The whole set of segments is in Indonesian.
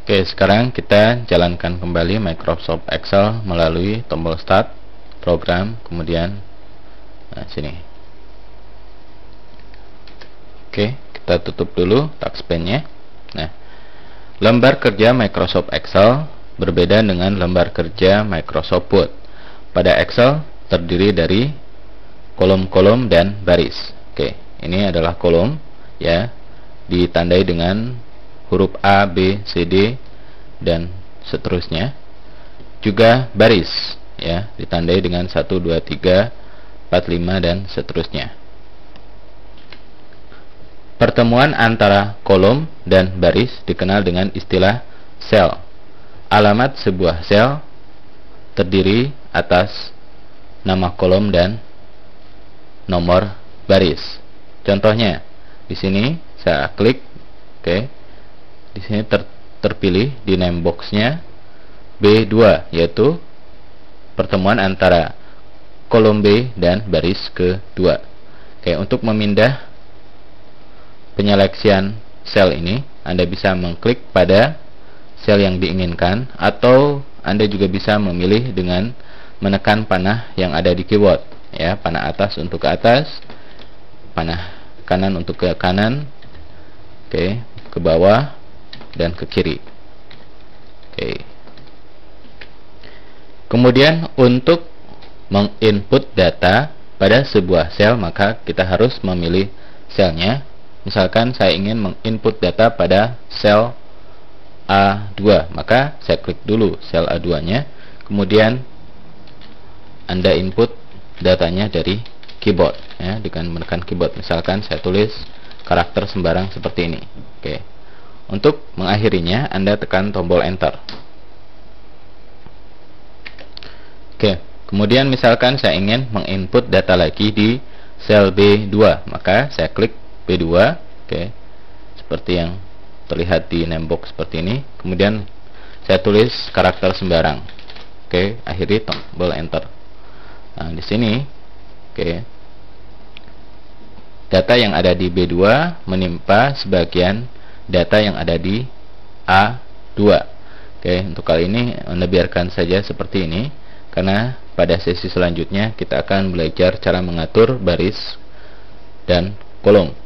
Oke, sekarang kita jalankan kembali Microsoft Excel melalui tombol Start, Program, kemudian sini. Oke, kita tutup dulu touchpad-nya. Nah, lembar kerja Microsoft Excel berbeda dengan lembar kerja Microsoft Word. Pada Excel terdiri dari kolom-kolom dan baris. Oke, ini adalah kolom ya, ditandai dengan huruf A, B, C, D dan seterusnya. Juga baris ya, ditandai dengan 1, 2, 3, 4, 5 dan seterusnya. Pertemuan antara kolom dan baris dikenal dengan istilah sel. Alamat sebuah sel terdiri atas nama kolom dan nomor baris. Contohnya, di sini saya klik, oke. Di sini terpilih di name box-nya B2, yaitu pertemuan antara kolom B dan baris kedua. Oke, untuk memindah penyeleksian sel ini, Anda bisa mengklik pada sel yang diinginkan, atau Anda juga bisa memilih dengan menekan panah yang ada di keyboard ya, panah atas untuk ke atas, panah kanan untuk ke kanan, oke, ke bawah dan ke kiri. Oke. Kemudian untuk menginput data pada sebuah sel, maka kita harus memilih selnya. Misalkan saya ingin menginput data pada sel A2, maka saya klik dulu sel A2-nya, kemudian Anda input datanya dari keyboard ya, dengan menekan keyboard. Misalkan saya tulis karakter sembarang seperti ini. Oke. Untuk mengakhirinya, Anda tekan tombol Enter. Oke, kemudian misalkan saya ingin menginput data lagi di sel B2, maka saya klik B2, oke, seperti yang terlihat di name box seperti ini. Kemudian saya tulis karakter sembarang. Oke, akhiri tombol Enter. Nah, di sini, oke, data yang ada di B2 menimpa sebagian data yang ada di A2. Oke, untuk kali ini Anda biarkan saja seperti ini, karena pada sesi selanjutnya kita akan belajar cara mengatur baris dan kolom.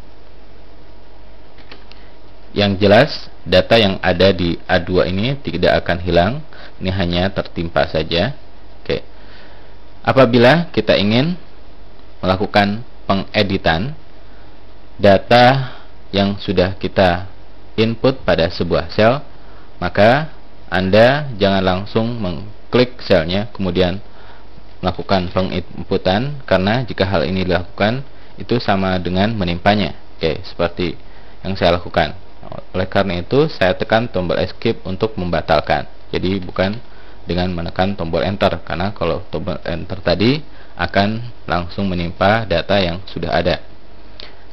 Yang jelas, data yang ada di A2 ini tidak akan hilang, ini hanya tertimpa saja. Oke. Apabila kita ingin melakukan pengeditan data yang sudah kita input pada sebuah sel, maka Anda jangan langsung mengklik selnya kemudian melakukan penginputan, karena jika hal ini dilakukan itu sama dengan menimpanya. Oke, seperti yang saya lakukan. Oleh karena itu saya tekan tombol escape untuk membatalkan. Jadi bukan dengan menekan tombol enter, karena kalau tombol enter tadi akan langsung menimpa data yang sudah ada.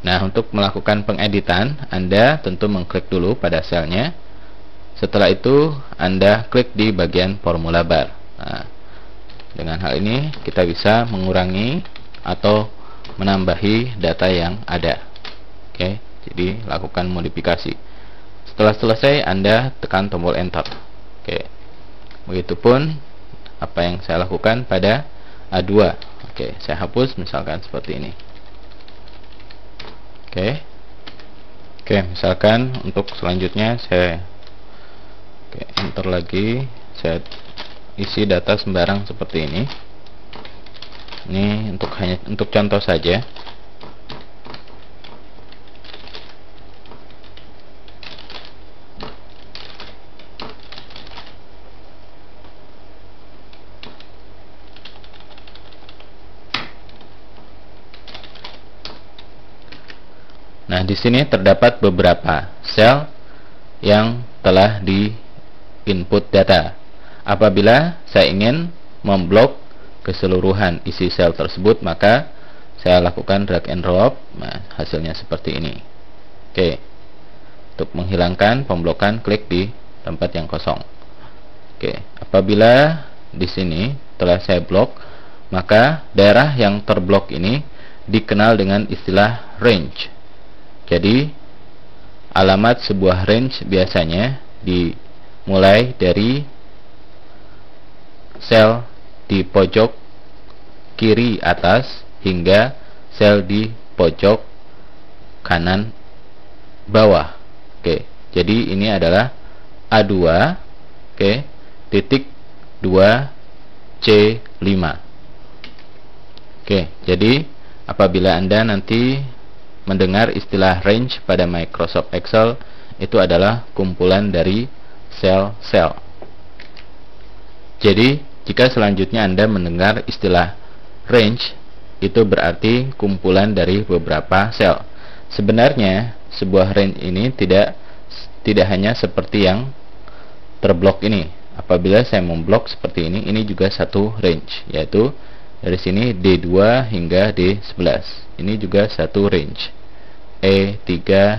Nah, untuk melakukan pengeditan, Anda tentu mengklik dulu pada selnya. Setelah itu, Anda klik di bagian formula bar. Nah, dengan hal ini, kita bisa mengurangi atau menambahi data yang ada. Oke, jadi lakukan modifikasi. Setelah selesai, Anda tekan tombol Enter. Oke, begitupun apa yang saya lakukan pada A2. Oke, saya hapus misalkan seperti ini. Oke, misalkan untuk selanjutnya saya enter lagi, saya isi data sembarang seperti ini. Ini hanya untuk contoh saja. Nah, di sini terdapat beberapa sel yang telah di-input data. Apabila saya ingin memblok keseluruhan isi sel tersebut, maka saya lakukan drag and drop. Nah, hasilnya seperti ini. Oke. Untuk menghilangkan pemblokan, klik di tempat yang kosong. Oke, apabila di sini telah saya blok, maka daerah yang terblok ini dikenal dengan istilah range. Jadi alamat sebuah range biasanya mulai dari sel di pojok kiri atas hingga sel di pojok kanan bawah. Oke, jadi ini adalah A2, oke, titik 2 C5. Oke, jadi apabila Anda nanti mendengar istilah range pada Microsoft Excel, itu adalah kumpulan dari sel-sel. Jadi jika selanjutnya Anda mendengar istilah range, itu berarti kumpulan dari beberapa sel. Sebenarnya sebuah range ini tidak hanya seperti yang terblok ini. Apabila saya memblok seperti ini juga satu range, yaitu dari sini D2 hingga D11. Ini juga satu range, E3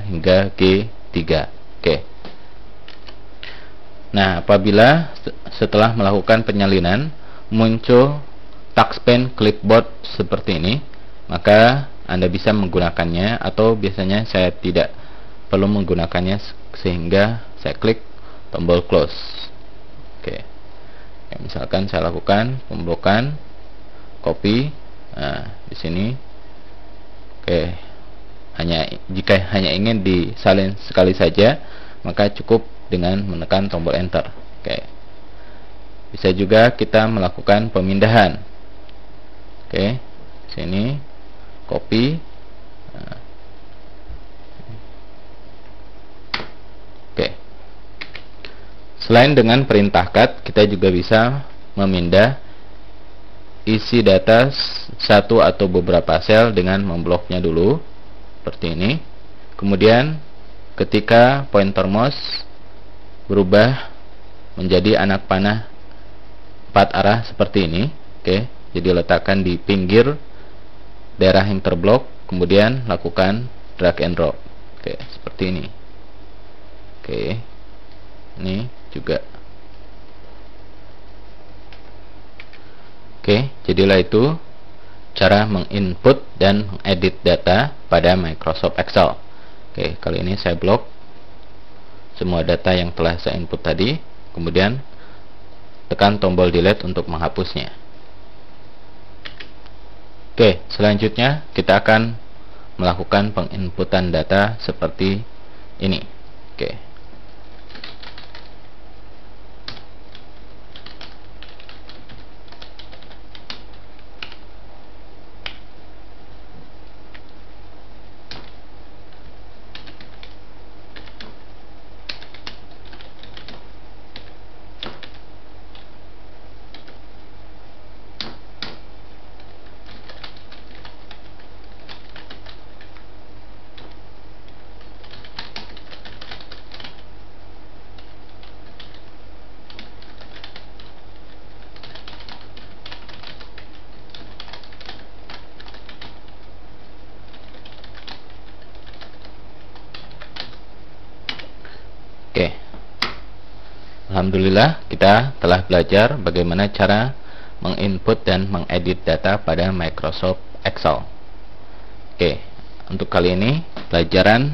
hingga G3. Oke. Nah, apabila setelah melakukan penyalinan muncul touchpad clipboard seperti ini, maka Anda bisa menggunakannya, atau biasanya saya tidak perlu menggunakannya sehingga saya klik tombol close. Oke. Ya, misalkan saya lakukan pemblokan, copy. Nah, di sini. Oke. Jika hanya ingin disalin sekali saja, maka cukup dengan menekan tombol enter. Oke. Bisa juga kita melakukan pemindahan. Oke. Sini copy. Nah. Oke. Selain dengan perintah cut, kita juga bisa memindah isi data satu atau beberapa sel dengan membloknya dulu seperti ini. Kemudian ketika pointer mouse berubah menjadi anak panah 4 arah seperti ini, oke, jadi letakkan di pinggir daerah yang terblok, kemudian lakukan drag and drop. Oke, seperti ini. Oke, ini juga. Oke, jadilah itu cara menginput dan mengedit data pada Microsoft Excel. Oke, kali ini saya blok semua data yang telah saya input tadi, kemudian tekan tombol delete untuk menghapusnya. Oke, selanjutnya kita akan melakukan penginputan data seperti ini. Oke. Oke, alhamdulillah kita telah belajar bagaimana cara menginput dan mengedit data pada Microsoft Excel. Oke, untuk kali ini pelajaran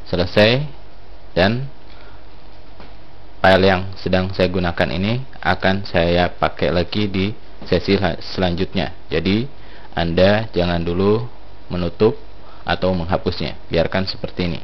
selesai, dan file yang sedang saya gunakan ini akan saya pakai lagi di sesi selanjutnya. Jadi Anda jangan dulu menutup atau menghapusnya, biarkan seperti ini.